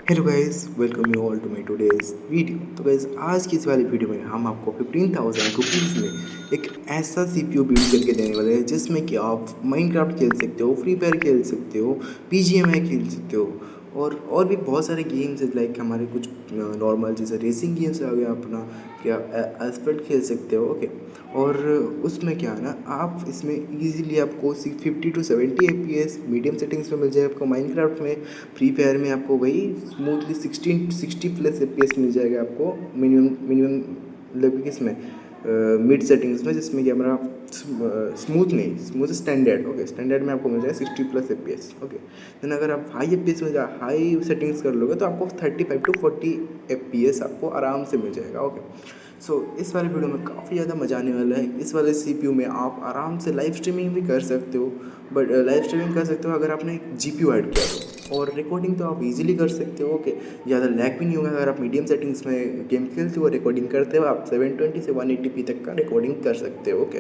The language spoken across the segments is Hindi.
Hello guys, welcome you all to my today's video. तो गाइस, आज की इस वाली वीडियो में हम आपको 15,000 रुपीज़ में एक ऐसा सीपीयू बिल्ड करके देने वाले हैं जिसमें कि आप माइनक्राफ्ट खेल सकते हो, फ्री फायर खेल सकते हो, बीजीएमआई खेल सकते हो और भी बहुत सारे गेम्स है। लाइक हमारे कुछ नॉर्मल जैसे रेसिंग गेम्स आ गया अपना, क्या एस्पेक्ट खेल सकते हो। ओके, और उसमें क्या है ना, आप इसमें इजीली आपको 50 to 70 FPS मीडियम सेटिंग्स में मिल जाए आपको माइनक्राफ्ट में। फ्री फायर में आपको वही स्मूथली 60+ FPS मिल जाएगा आपको मिनिमम मिनिमम, मतलब कि इसमें मिड सेटिंग्स में, जिसमें कि हमारा स्मूथ नहीं, स्मूथ स्टैंडर्ड। ओके, स्टैंडर्ड में आपको मिल जाएगा 60+ FPS। ओके, देन अगर आप हाई FPS में हाई सेटिंग्स कर लोगे तो आपको 35 to 40 FPS आपको आराम से मिल जाएगा। ओके, सो इस वाले वीडियो में काफ़ी ज़्यादा मजा आने वाला है। इस वाले सीपीयू में आप आराम से लाइव स्ट्रीमिंग भी कर सकते हो, बट लाइव स्ट्रीमिंग कर सकते हो अगर आपने एक जीपीयू ऐड किया तो, और रिकॉर्डिंग तो आप इजीली कर सकते हो। ओके, ज़्यादा लैग भी नहीं होगा अगर आप मीडियम सेटिंग्स में गेम खेलते हो, रिकॉर्डिंग करते हो, आप 720 से 180p तक का रिकॉर्डिंग कर सकते हो। ओके,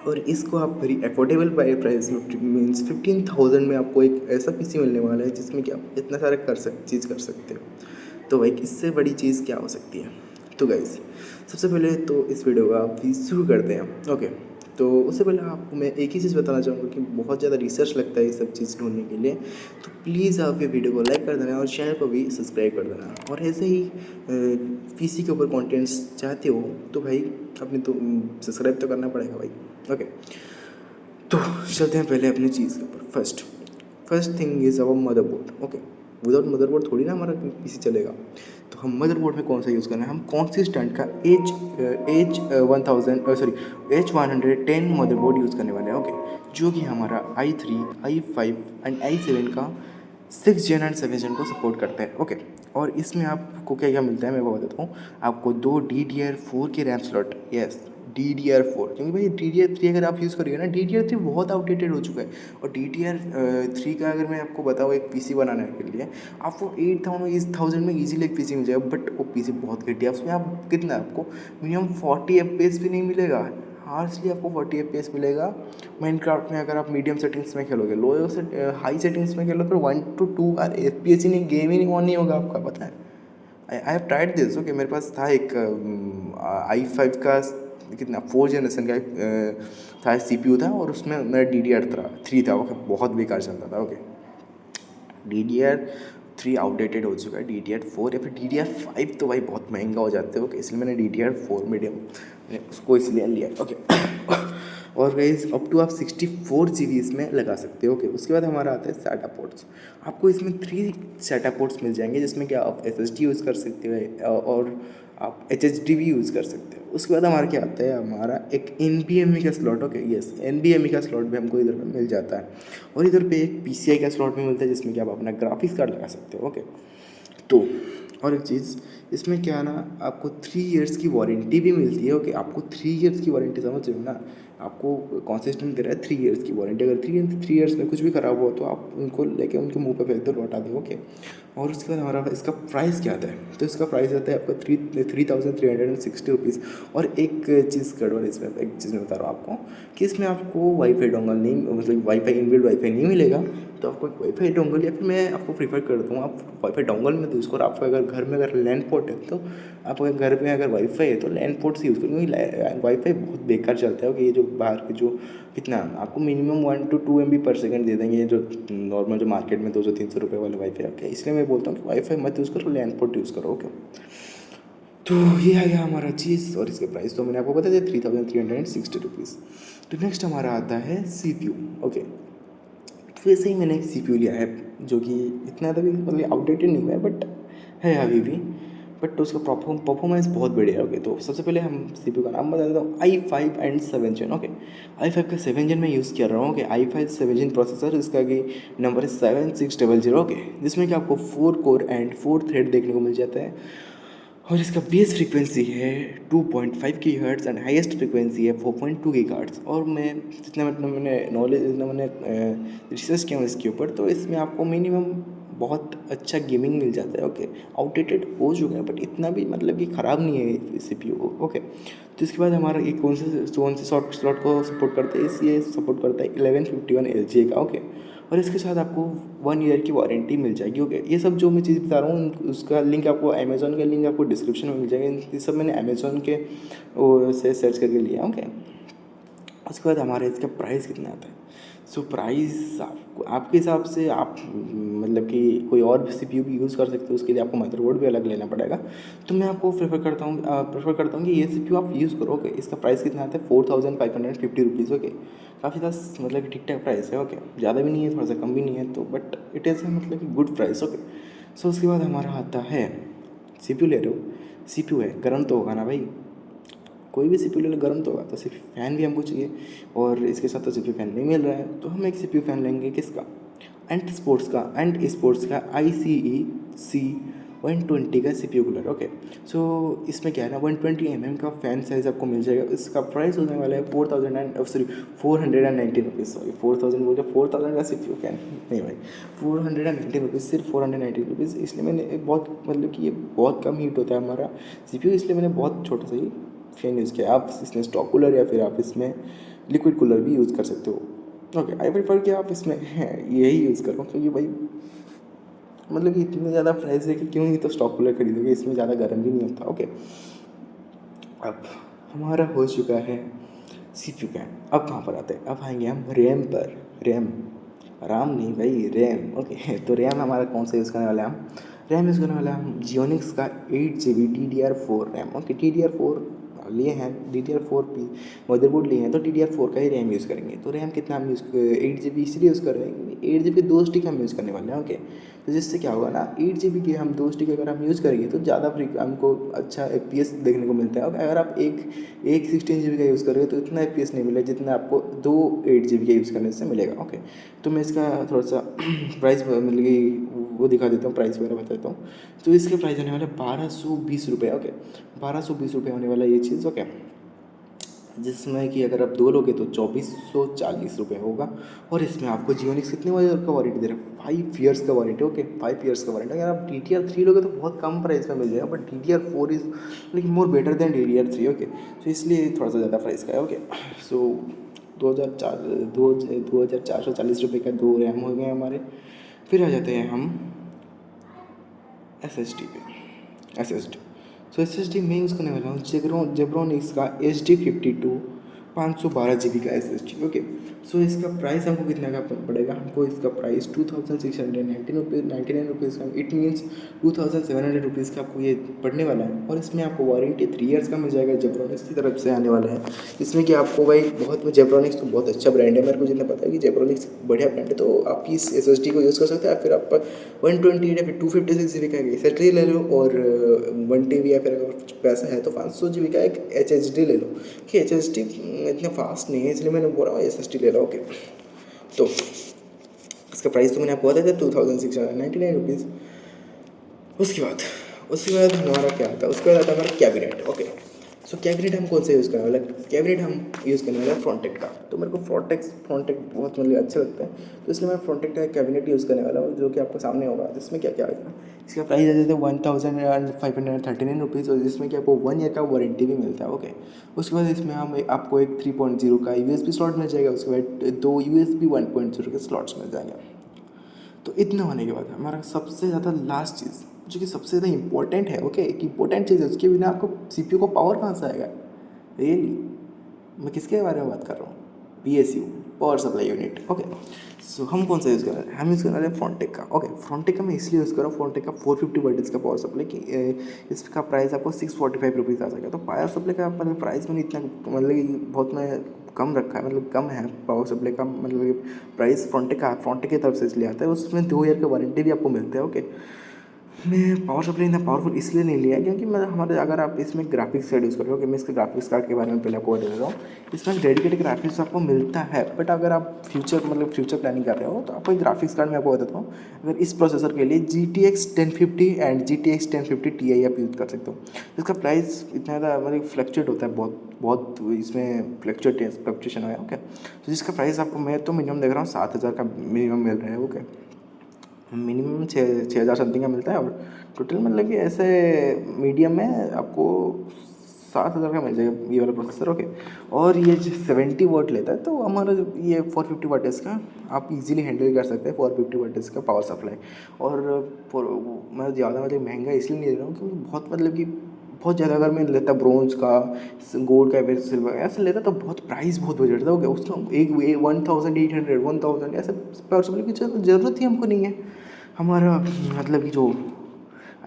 और इसको आप वेरी अफोर्डेबल प्राइस में, मीन्स 15,000 में आपको एक ऐसा पीसी मिलने वाला है जिसमें कि आप इतना सारा चीज़ कर सकते हो। तो भाई, इससे बड़ी चीज़ क्या हो सकती है। तो गाइस, सबसे पहले तो इस वीडियो को आप शुरू करते हैं। ओके, तो उससे पहले आपको मैं एक ही चीज़ बताना चाहूँगा कि बहुत ज़्यादा रिसर्च लगता है ये सब चीज़ ढूंढने के लिए। तो प्लीज़ आप ये वीडियो को लाइक कर देना और चैनल को भी सब्सक्राइब कर देना। और ऐसे ही पीसी के ऊपर कंटेंट्स चाहते हो तो भाई अपने तो सब्सक्राइब तो करना पड़ेगा भाई। ओके, तो चलते हैं पहले अपनी चीज़ के ऊपर। First thing is our motherboard. Okay, without motherboard थोड़ी ना हमारा पीसी चलेगा। तो हम मदरबोर्ड में कौन सा यूज़ करना है, हम कौन सी स्टैंड का H 1000 sorry H110 motherboard use करने वाले हैं। ओके, जो कि हमारा i3 i5 एंड i7 का 6 Gen एंड 7 Gen को सपोर्ट करता है। ओके, और इसमें आपको क्या क्या मिलता है मैं वो बताता हूँ आपको। 2 DDR4 के रैम स्लॉट, यस DDR4, क्योंकि भाई DDR3 अगर आप यूज़ करोगे ना, DDR3 बहुत आउटडेटेड हो चुका है। और DDR3 का अगर मैं आपको बताऊँ एक पीसी बनाने के लिए, आपको 8,000 में ईजिली एक पीसी मिल जाएगा। बट वो पीसी बहुत घटिया है, उसमें आप कितना, आपको मिनिमम 40 FPS भी नहीं मिलेगा। हार्डली आपको 40 FPS मिलेगा माइनक्राफ्ट में अगर आप मीडियम सेटिंग्स में खेलोगे। लो से हाई सेटिंग्स में खेलो फिर 1 to 2 FPS ही नहीं, गेम ही नहीं ऑन नहीं होगा आपका, पता है। I have tried this. Okay, मेरे पास था एक i5 का कितना 4 जनरेशन का था सीपीयू था, और उसमें मेरा DDR3 था। ओके, बहुत बेकार चलता था। ओके, DDR3 आउटडेटेड हो चुका है। DDR4 या फिर DDR5 तो भाई बहुत महंगा हो जाते हैं। ओके, इसलिए मैंने DDR4 मीडियम उसको इसलिए लिया। ओके, और गाइस अप टू आप 64 GB इसमें लगा सकते हो। ओके, उसके बाद हमारा आता है SATA पोर्ट्स। आपको इसमें 3 SATA पोर्ट्स मिल जाएंगे, जिसमें कि आप SSD यूज़ कर सकते हो और आप HDD भी यूज़ कर सकते हो। उसके बाद हमारा क्या आता है, हमारा एक NVMe का स्लॉट। ओके, यस NVMe का स्लॉट भी हमको इधर पे मिल जाता है। और इधर पे एक PCI का स्लॉट भी मिलता है, जिसमें कि आप अपना ग्राफिक्स कार्ड लगा सकते हो। ओके, तो और एक चीज़ इसमें क्या है ना, आपको 3 इयर्स की वारंटी भी मिलती है। ओके, आपको 3 इयर्स की वारंटी, समझ रहे हो ना, आपको कॉन्सिस्टेंट दे रहा है 3 इयर्स की वारंटी। अगर 3 इयर्स में कुछ भी ख़राब हुआ तो आप उनको लेके उनके मुंह पे फेंक दो, लौटा दो। ओके, और उसके बाद हमारा इसका प्राइस क्या आता है, तो इसका प्राइस आता है आपका 3,360 रुपीज़। और एक चीज़ गड़बड़ इसमें, एक चीज़ मैं बता रहा हूँ आपको कि इसमें आपको वाईफाई डोंगल नहीं, मतलब वाईफाई इनबिल्ट वाईफाई नहीं मिलेगा। तो आपको एक वाईफाई डोंगल, या फिर मैं आपको प्रीफर करता हूँ आप वाईफाई डोंगल में यूज़ करो। आपको अगर घर में अगर लैन पोर्ट है तो आपको घर में अगर वाईफाई है तो लैन पोर्ट से यूज़ करो, क्योंकि वाईफाई बहुत बेकार चलता है। कि ये जो बाहर के जो कितना आपको मिनिमम 1 to 2 MB/s दे देंगे, जो नॉर्मल जो मार्केट में 200-300 रुपये वाले वाईफाई आते हैं। इसलिए मैं बोलता हूँ कि वाईफाई मत यूज़ करो, लैन पोर्ट यूज़ करो। ओके, तो ये आ गया हमारा चीज़, और इसके प्राइस तो मैंने आपको बता दिया 3,360 रुपीज़। तो नेक्स्ट हमारा आता है CPU। ओके, तो वैसे ही मैंने एक CPU लिया है जो कि इतना तो भी मतलब आउटडेटेड नहीं हुआ है, बट है अभी भी, बट उसका परफॉर्मेंस बहुत बढ़िया है। ओके, तो सबसे पहले हम CPU का नाम बता देता हूँ, i5 and 7 Gen। Okay, i5 का 7 Gen में यूज़ कर रहा हूँ। ओके, i5 7 Gen प्रोसेसर, इसका कि नंबर है 7600। ओके, जिसमें कि आपको 4 कोर एंड 4 थ्रेड देखने को मिल जाता है। और इसका बेस फ्रीक्वेंसी है 2.5 GHz एंड हाईएस्ट फ्रीक्वेंसी है 4.2 GHz। और मैं जितना मतलब मैंने नॉलेज, जितना मैंने रिसर्च किया इसके ऊपर, तो इसमें आपको मिनिमम बहुत अच्छा गेमिंग मिल जाता है। ओके, आउटडेटेड हो चुका है बट इतना भी मतलब कि ख़राब नहीं है CPU। ओके, तो इसके बाद हमारा एक कौन से स्लॉट को सपोर्ट करते हैं, ये सपोर्ट करता है 1151 LGA का। ओके, और इसके साथ आपको 1 ईयर की वारंटी मिल जाएगी। ओके, ये सब जो मैं चीज़ बता रहा हूँ उसका लिंक आपको, अमेज़ॉन का लिंक आपको डिस्क्रिप्शन में मिल जाएगा। ये सब मैंने अमेज़ॉन के वो से सर्च करके लिया। ओके, उसके बाद हमारे इसका प्राइस कितना आता है। सो प्राइस आपको आपके हिसाब से आप मतलब कि कोई और भी सीपीयू भी यूज़ कर सकते हो, उसके लिए आपको मदरबोर्ड भी अलग लेना पड़ेगा। तो मैं आपको प्रेफर करता हूँ कि ये सीपीयू आप यूज़ करो। ओके, इसका प्राइस कितना आता है, 4550 रुपीज़। ओके, काफ़ी दस मतलब कि ठीक ठाक प्राइस है। ओके, ज़्यादा भी नहीं है, थोड़ा सा कम भी नहीं है, तो बट इट इज़ मतलब कि गुड प्राइस। ओके, सो उसके बाद हमारा आता है सीपीयू ले रहे हो, सीपीयू है गर्म तो होगा ना भाई, कोई भी सीपीयू ले लो गर्म तो होगा। तो सिर्फ फ़ैन भी हमको चाहिए, और इसके साथ तो सीपीयू फ़ैन नहीं मिल रहा है, तो हम एक सीपीयू फ़ैन लेंगे किसका, एंड स्पोर्ट्स का ICE-C120 का सीपीयू कूलर। ओके, सो इसमें क्या है ना, 120 का फ़ैन साइज़ आपको मिल जाएगा। इसका प्राइस होने वाला है 419 रुपीज़। सॉरी, 4000 बोल रहे, 4000 का सीपीयू फ़ैन नहीं भाई, 419 रुपीज़, सिर्फ 419 रुपीज़। इसलिए मैंने बहुत मतलब कि ये बहुत कम हीट होता है हमारा सीपीयू, इसलिए मैंने बहुत छोटा सा ही फ़ैन यूज़ किया। आप इसमें स्टॉक कूलर या फिर आप इसमें लिक्विड कूलर भी यूज़ कर सकते हो। ओके, आई प्रेफर कि आप इसमें यही यूज़ करो, क्योंकि भाई मतलब कि इतने ज़्यादा प्राइस है कि क्यों ही तो स्टॉक कूलर खरीदोगे, इसमें ज़्यादा गर्म भी नहीं होता। ओके, अब हमारा हो चुका है सीपीयू का। अब कहाँ पर आते हैं, अब आएंगे हम रैम पर। रैम, राम नहीं भाई, रैम। ओके, तो रैम हमारा कौन सा यूज़ करने वाला है हम, रैम यूज़ करने वाला है हम जियोनिक्स का 8 GB DDR4 RAM. Okay, DDR4 लिए हैं, DDR4 मदरबोर्ड लिए हैं, तो DDR4 का ही रैम यूज़ करेंगे। तो रैम कितना हम 8 GB इसलिए यूज़ कर रहे हैं, 8 GB 2 स्टिक हम यूज़ करने वाले हैं। ओके, तो जिससे क्या होगा ना, 8 GB के हम 2 स्टिक अगर हम यूज़ करेंगे तो ज़्यादा हमको अच्छा FPS देखने को मिलता है। और अगर आप एक 16 GB का यूज़ करोगे तो इतना FPS नहीं मिलेगा जितना आपको 2 8 GB का यूज़ करने से मिलेगा। ओके, तो मैं इसका थोड़ा सा प्राइस मतलब कि वो दिखा देता हूँ, प्राइस वगैरह बता देता हूँ। तो इसके प्राइस होने वाले 1220 रुपये। ओके, 1220 रुपये होने वाला ये चीज़। ओके, जिसमें कि अगर आप 2 लोगे तो 2440 रुपये होगा। और इसमें आपको जियोनिक्स कितने का वारंटी दे रहा है, 5 ईयर्स का वारंटी। ओके, 5 ईयर्स का वारंटी। अगर आप DDR3 लोगे तो बहुत कम प्राइस में मिल जाएगा, बट DDR4 इज़ लेकिन more better than DDR3। Okay, तो इसलिए थोड़ा सा ज़्यादा प्राइस का है। ओके, सो 2440 रुपये का 2 रैम हो गए हमारे। फिर आ जाते हैं हम SSD पे। SSD मैं यूज़ करने वाला हूँ जेब्रॉनिक्स का HD52 512 GB का SSD। ओके, सो इसका प्राइस हमको कितने का पड़ेगा, हमको इसका प्राइस 2699 रुपीज़ का, इट मीन्स 2700 रुपीज़ का आपको ये पड़ने वाला है। और इसमें आपको वारंटी 3 ईयर्स का मिल जाएगा, जेब्रॉनिक्स की तरफ से आने वाला है। इसमें कि आपको भाई बहुत, जेब्रॉनिक्स तो बहुत अच्छा ब्रांड है, मेरे को जितना पता है कि जेब्रॉनिक्स बढ़िया ब्रांड है, तो आपकी इस SSD को यूज़ कर सकते हैं। फिर आप 128 या फिर 256 GB का SSD ले लो, और 1 TB या फिर अगर पैसा है तो 500 GB का एक HHD ले लो, कि HHD इतना फास्ट नहीं है, इसलिए मैंने बोला SSD ले लो। ओके, तो इसका प्राइस तो मैंने आपको बताया था 2699 रुपीज़। उसके बाद हमारा क्या आता है, उसके बाद आता है हमारा कैबिनेट। ओके, सो कैबिनेट हम कौन सा यूज़ करने वाला है, कैबिनेट हम यूज़ करने वाला है फ्रॉन्टेक का। तो मेरे को फ्रॉन्टेक बहुत मतलब अच्छा लगता है, तो इसलिए मैं फ्रॉन्टेक का कैबिनेट यूज़ करने वाला हूँ, जो कि आपको सामने होगा। जिसमें क्या क्या आएगा, इसका प्राइस आ जाता है 1539 रुपीज़, और जिसमें कि आपको 1 ईयर का वारंटी भी मिलता है। ओके, उसके बाद इसमें हम आपको एक 3.0 का USB स्लॉट मिल जाएगा, उसके बाद 2 USB 1.0 के स्लॉट्स मिल जाएंगे। तो इतना होने के बाद हमारा सबसे ज़्यादा लास्ट चीज़, जो कि सबसे ज़्यादा इंपॉर्टेंट है। ओके, एक इंपॉर्टेंट चीज़ है, उसके बिना आपको सीपीयू को पावर कहाँ से आएगा। रियली मैं किसके बारे में बात कर रहा हूँ, PSU, power supply unit. Okay, so हम कौन सा यूज़ कर रहे हैं, हम यूज़ कर रहे हैं फ्रॉन्टेक का। ओके, फ्रॉन्टेक का मैं इसलिए यूज़ कर रहा हूँ, फ्रॉन्टेक का 450 वाट्स का पावर सप्लाई की इसका प्राइस आपको 645 रुपीज़ आ जाएगा। तो पावर सप्लाई का मतलब प्राइस मैंने इतना मतलब कि बहुत मैं कम रखा है, मतलब कम है पावर सप्लाई का, मतलब प्राइस फ्रॉन्टेक की तरफ से इसलिए आता है। उसमें 2 ईयर का वारंटी भी आपको मिलता है। ओके, मैं पावर सप्लाई इतना पावरफुल इसलिए नहीं लिया क्योंकि मैं हमारे अगर आप इसमें ग्राफिक्स कार्ड यूज़ कर रहे हो, कि मैं इसके ग्राफिक्स कार्ड के बारे में पहले आपको बता देता हूँ। इसमें डेडिकेटेड ग्राफिक्स आपको मिलता है, बट अगर आप फ्यूचर प्लानिंग कर रहे हो तो आपको ग्राफिक्स कार्ड में आपको बताता हूँ। अगर इस प्रोसेसर के लिए GTX 1050 एंड GTX 1050 Ti आप यूज़ कर सकते हो। इसका प्राइस इतना ज़्यादा मतलब फ्लक्चुएट होता है, बहुत इसमें फ्लक्चुएशन है। ओके, तो जिसका प्राइस आपको मैं तो मिनिमम देख रहा हूँ 7000 का मिनिमम मिल रहा है। ओके, मिनिमम 6000 समथिंग का मिलता है, और टोटल मतलब कि ऐसे मीडियम में आपको 7,000 का मिल जाएगा ये वाला प्रोसेसर। ओके, और ये 70 वाट लेता है, तो हमारा ये 450 वाट है इसका, आप इजीली हैंडल कर सकते हैं 450 वाट इसका पावर सप्लाई। और मैं ज़्यादा मतलब महंगा इसलिए नहीं ले रहा हूँ क्योंकि बहुत मतलब कि बहुत ज़्यादा अगर मैं लेता ब्रोंज का, गोल्ड का या फिर सिल्वर ऐसे लेता तो बहुत प्राइस बहुत हो जाता। हो गया उसका एक 1800 1000 ऐसे पॉसिबल की ज़रूरत ही हमको नहीं है। हमारा मतलब कि जो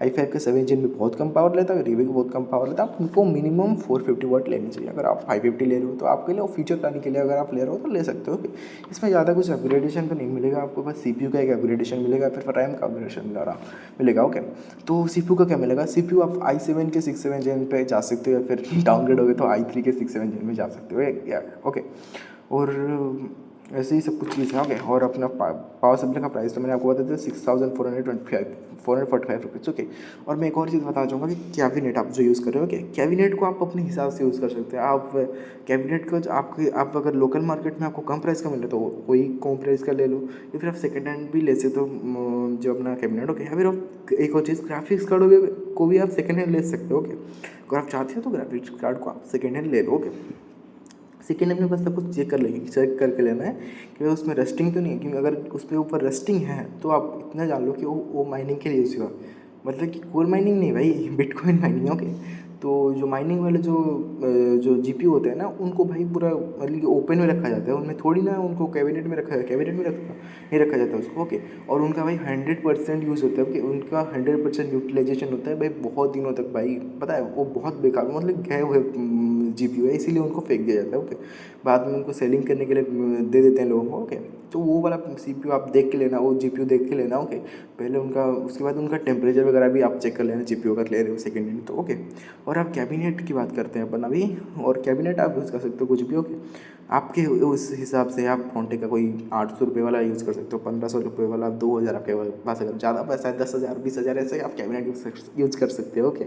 i5 के 7 इंजन में बहुत कम पावर लेता है, रिवी को बहुत कम पावर लेता है, आपको मिनिमम 450 वाट लेनी चाहिए। अगर आप 550 ले रहे हो तो आपके लिए, और फीचर लाने के लिए अगर आप ले रहे हो तो ले सकते हो। इसमें ज़्यादा कुछ अपग्रेडेशन तो नहीं मिलेगा आपको, बस CPU का एक अपग्रेडेशन मिलेगा, फिर रैम का अपग्रेडेशन मिलेगा। ओके, तो CPU का क्या मिलेगा, CPU आप i7 के 6-7 जेन पे जा सकते हो, या फिर डाउनग्रेड हो गए तो i3 के 6-7 जेन में जा सकते हो या ओके। और ऐसे ही सब कुछ चीज़ है। ओके, और अपना पावर सप्लाई का प्राइस तो मैंने आपको बता दिया 6,445 ओके। और मैं एक और चीज़ बताना चाहूँगा कि कैबिनेट आप जो यूज़ कर रहे हो, ओके, कैबिनेट को आप अपने हिसाब से यूज़ कर सकते हैं। आप कैबिनेट को आप अगर लोकल मार्केट में आपको कम प्राइस का मिले तो कोई कम प्राइस का ले लो, या फिर आप सेकेंड हैंड भी ले सकते हो जो अपना कैबिनेट। ओके, या फिर आप एक और चीज़ ग्राफिक्स कार्ड को भी आप सेकेंड हैंड ले सकते हो। ओके, अगर आप चाहते हो तो ग्राफिक्स कार्ड को आप सेकेंड हैंड ले लो। ओके, सेकेंड हैंड में बस सब कुछ चेक करके लेना है कि उसमें रस्टिंग तो नहीं है, क्योंकि अगर उसके ऊपर रस्टिंग है तो आप इतना जान लो कि वो माइनिंग के लिए यूज़ हुआ, मतलब कि कोर माइनिंग नहीं भाई, बिटकॉइन माइनिंग। ओके, तो जो माइनिंग वाले जो GPU होते हैं ना, उनको भाई पूरा मतलब कि ओपन में रखा जाता है, उनमें थोड़ी ना उनको कैबिनेट में नहीं रखा जाता उसको। ओके, और उनका भाई 100% यूज़ होता है। ओके, उनका 100% यूटिलाइजेशन होता है भाई, बहुत दिनों तक भाई, पता है वो बहुत बेकार मतलब गए हुए GPU है, इसीलिए उनको फेंक दिया जाता है। ओके, बाद में उनको सेलिंग करने के लिए दे देते हैं लोगों को। ओके, तो वो वाला CPU आप देख के लेना, वो GPU देख के लेना। ओके, पहले उनका, उसके बाद उनका टेम्परेचर वगैरह भी आप चेक कर लेना GPU अगर ले रहे हो सेकेंड हैंड तो। ओके, और आप कैबिनेट की बात करते हैं अपन अभी, और कैबिनेट आप यूज़ कर सकते हो कुछ भी। ओके, आपके उस हिसाब से आप फोनटे का कोई 800 रुपये वाला यूज़ कर सकते हो, 1500 रुपये वाला, 2000 आपके पास अगर ज़्यादा पैसा है 10,000 20,000 ऐसे आप कैबिनेट यूज़ कर सकते हो। ओके,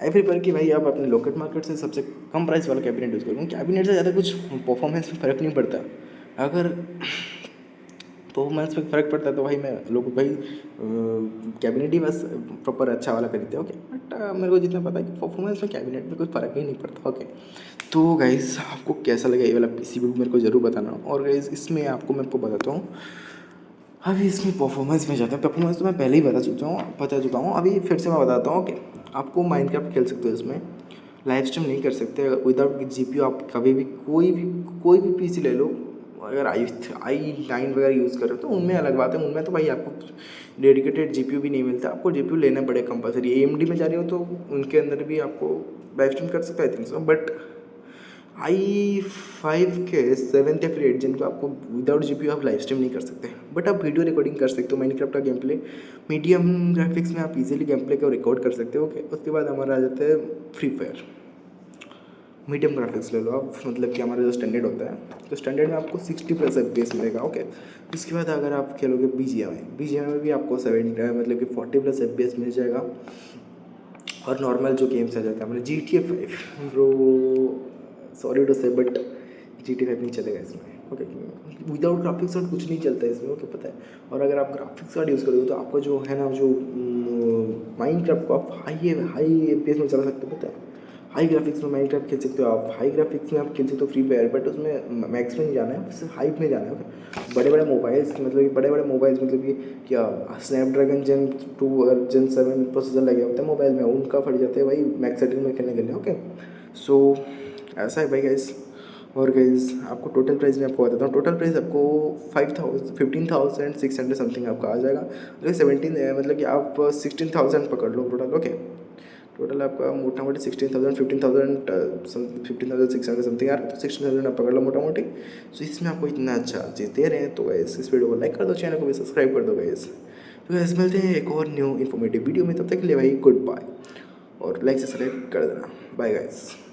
आई प्रेफर कि भाई आप अपने लोकल मार्केट से सबसे कम प्राइस वाला कैबिनेट यूज़ करो, कैबिनेट से ज़्यादा कुछ परफॉर्मेंस में फ़र्क नहीं पड़ता। अगर परफॉर्मेंस में फ़र्क पड़ता है तो भाई मैं लोग भाई कैबिनेट ही बस प्रॉपर अच्छा वाला खरीदते हैं। ओके, बट मेरे को जितना पता है कि परफॉर्मेंस में कैबिनेट में कोई फ़र्क ही नहीं पड़ता। ओके, तो गाइज़ आपको कैसा लगा ये वाला PCB मेरे को ज़रूर बताना। और गाइज़ इसमें मैं आपको बताता हूँ, अभी इसमें परफॉर्मेंस में जाता है। परफॉर्मेंस तो मैं पहले ही बता चुका हूँ, अभी फिर से मैं बताता हूँ। ओके, आपको माइनक्राफ्ट खेल सकते हो इसमें, लाइव स्ट्रीम नहीं कर सकते विदाउट GPU। आप कभी भी कोई भी PC ले लो, अगर i9 वगैरह यूज़ कर रहे हो तो उनमें अलग बात है, उनमें तो भाई आपको डेडिकेटेड GPU भी नहीं मिलता, आपको GPU लेना पड़ेगा कंपलसरी। AMD में जा रही हो तो उनके अंदर भी आपको लाइव स्ट्रीम कर सकते हैं, I think so. But i5 के 7th या फिर 8th जिनको आपको विदाउट GPU आप लाइव स्ट्रीम नहीं कर सकते, बट आप वीडियो रिकॉर्डिंग कर सकते हो। माइनक्राफ्ट का गेम प्ले मीडियम ग्राफिक्स में आप इजीली गेम प्ले को रिकॉर्ड कर सकते हो। ओके, उसके बाद हमारा आ जाता है फ्री फायर। मीडियम ग्राफिक्स ले लो आप, मतलब कि हमारा जो स्टैंडर्ड होता है, तो स्टैंडर्ड में आपको 60+ FPS मिलेगा। ओके, उसके बाद अगर आप खेलोगे BGMI में भी आपको मतलब कि 40+ FPS मिल जाएगा। और नॉर्मल जो गेम्स आ जाते हैं हमारे GTA 5 ब्रो, सॉरी टू से बट GTA 5 नहीं चलेगा इसमें। ओके, विदाउट ग्राफिक्स कार्ड कुछ नहीं चलता है इसमें। ओके, पता है। और अगर आप ग्राफिक्स कार्ड यूज़ करोगे तो आपका जो है ना, जो माइनक्राफ्ट को आप हाई FPS में चला सकते हो, पता है। हाई ग्राफिक्स में माइनक्राफ्ट खेल सकते हो आप, हाई ग्राफिक्स में आप खेल सकते हो फ्री फायर, बट उसमें मैक्स में नहीं जाना है, सिर्फ हाई में जाना है। ओके, बड़े मोबाइल्स मतलब कि क्या स्नैपड्रैगन Gen 2 और Gen 7 प्रोसेसर लगे होते हैं मोबाइल में, उनका फट जाते हैं भाई मैक्स सेटिंग में खेलने के लिए। ओके, सो ऐसा है भाई गाइस। और गाइस आपको टोटल प्राइस मैं आपको बताता हूँ, टोटल प्राइस आपको 15,600 समथिंग आपका आ जाएगा। मतलब 17 मतलब कि आप 16,000 पकड़ लो टोटल। ओके, टोटल आपका मोटा मोटी 16,000 15,600 समथिंग आ रहा है, तो 16,000 आप पकड़ लो मोटा मोटी। सो इसमें आपको इतना अच्छा चीज़ दे रहे हैं, तो गाइस इस वीडियो को लाइक कर दो, चैनल को भी सब्सक्राइब कर दो गाइस। तो गाइस मिलते हैं एक और न्यू इन्फॉर्मेटिव वीडियो में, तब तक के लिए भाई गुड बाय, और लाइक सब्सक्राइब कर देना। Bye guys.